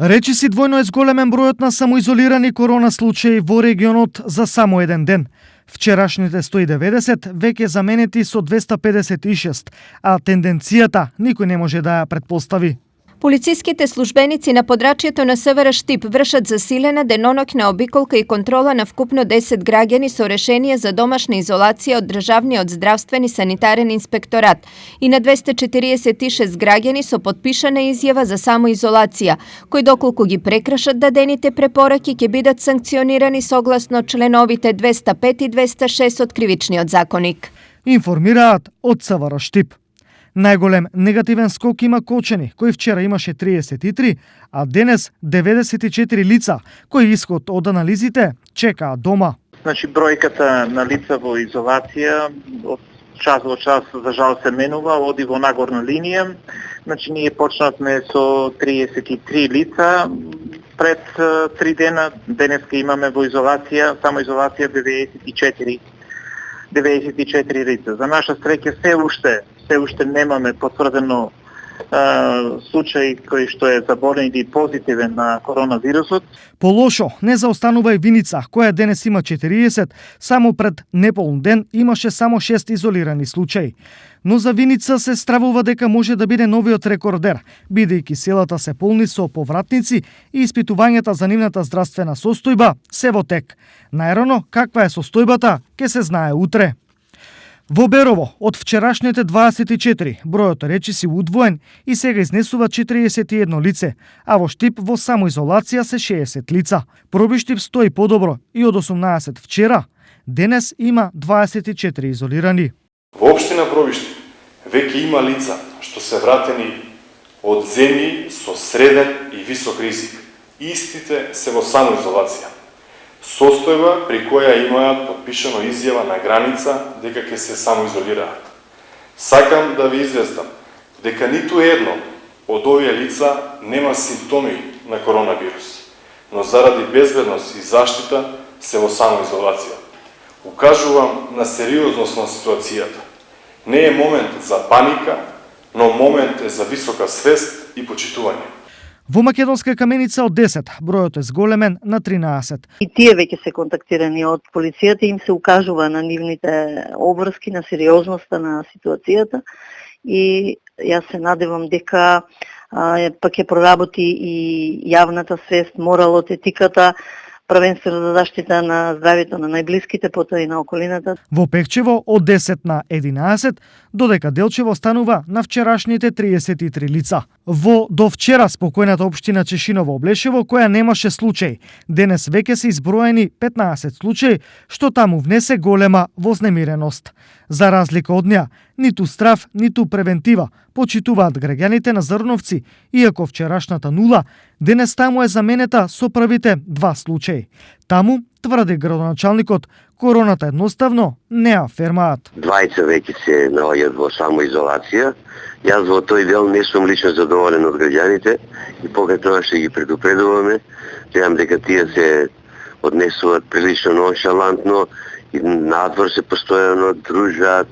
Речиси двојно е зголемен бројот на самоизолирани корона случаи во регионот за само еден ден. Вчерашните 190 веќе заменети со 256, а тенденцијата никој не може да ја претпостави. Полициските службеници на подрачјето на СВР Штип вршат засилена деноноќна обиколка и контрола на вкупно 10 граѓани со решение за домашна изолација од Државниот здравствен и санитарен инспекторат и на 246 граѓани со подпишана изјава за самоизолација, кои доколку ги прекрашат дадените препораки ќе бидат санкционирани согласно членовите 205 и 206 од Кривичниот законик. Информираат од СВР Штип. Најголем негативен скок има Кочани, кој вчера имаше 33, а денес 94 лица, кои исход од анализите чекаат дома. Значи бројката на лица во изолација од час во час за жал се менува, оди во нагорна линија. Значи ние почнавме со 33 лица пред 3 дена, денеска имаме во изолација, само изолација 94 лица. За наша среќа се уште немаме потврдено случај кој што е заболен или позитивен на коронавирусот. Полошо не заостанува и Виница, која денес има 40, само пред неполн ден имаше само 6 изолирани случаи. Но за Виница се стравува дека може да биде новиот рекордер, бидејќи селата се полни со повратници и испитувањата за нивната здравствена состојба се во тек. Најрано, каква е состојбата, ќе се знае утре. Во Берово, од вчерашните 24, бројот речиси удвоен и сега изнесува 41 лице, а во Штип во самоизолација се 60 лица. Проби Штип стои подобро и од 18 вчера, денес има 24 изолирани. Во општина Пробишти веќе има лица што се вратени од земји со среден и висок ризик. Истите се во самоизолација. Состојба при која имаат подпишано изјава на граница дека ќе се самоизолираат. Сакам да ви известам дека ниту едно од овие лица нема симптоми на коронавирус, но заради безбедност и заштита се во самоизолација. Укажувам на сериозност на ситуацијата. Не е момент за паника, но момент е за висока свест и почитување. Во Македонска Каменица од 10, бројот е зголемен на 13. И тие веќе се контактирани од полицијата, им се укажува на нивните обврски, на сериозноста на ситуацијата и јас се надевам дека пак ќе проработи и јавната свест, моралот, етиката, првенствено за заштита на здравјето на најблиските, потоа и на околината. Во Пекчево од 10 на 11, додека Делчево станува на вчерашните 33 лица. Во до вчера спокојната општина Чешиново Облешево, која немаше случај, денес веќе се изброени 15 случаи, што таму внесе голема вознемиреност. За разлика од неа, ниту страв, ниту превентива почитуваат граѓаните на Зрновци, иако вчерашната нула денес таму е заменета со првите 2 случаи. Таму, тврди градоначалникот, короната едноставно не афермаат. Двајца веќе се наоѓаат во самоизолација. Јас во тој дел не сум лично задоволен од граѓаните и покрај тоа што ги предупредуваме, гледам дека тие се однесуваат прилично ноншалантно и надвор се постојано дружат,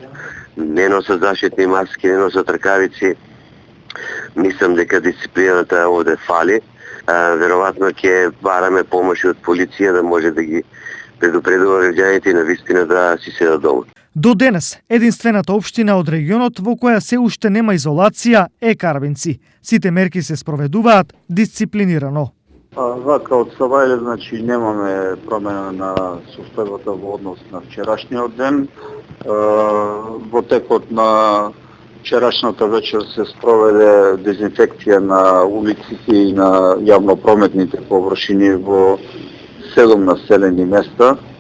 не носат заштитни маски, не носат ракавици. Мислам дека дисциплината овде фали. Веројатно ќе бараме помош од полиција да може да ги предупредува граѓаните и навистина да си седат дома. До денес, единствената општина од регионот во која се уште нема изолација е Карвинци. Сите мерки се спроведуваат дисциплинирано. Вака од Савајле, значи немаме промена на состојбата во однос на вчерашниот ден. Во текот на вчерашната вечер се спроведе дезинфекција на улиците и на јавнопрометните површини во 7 населени места.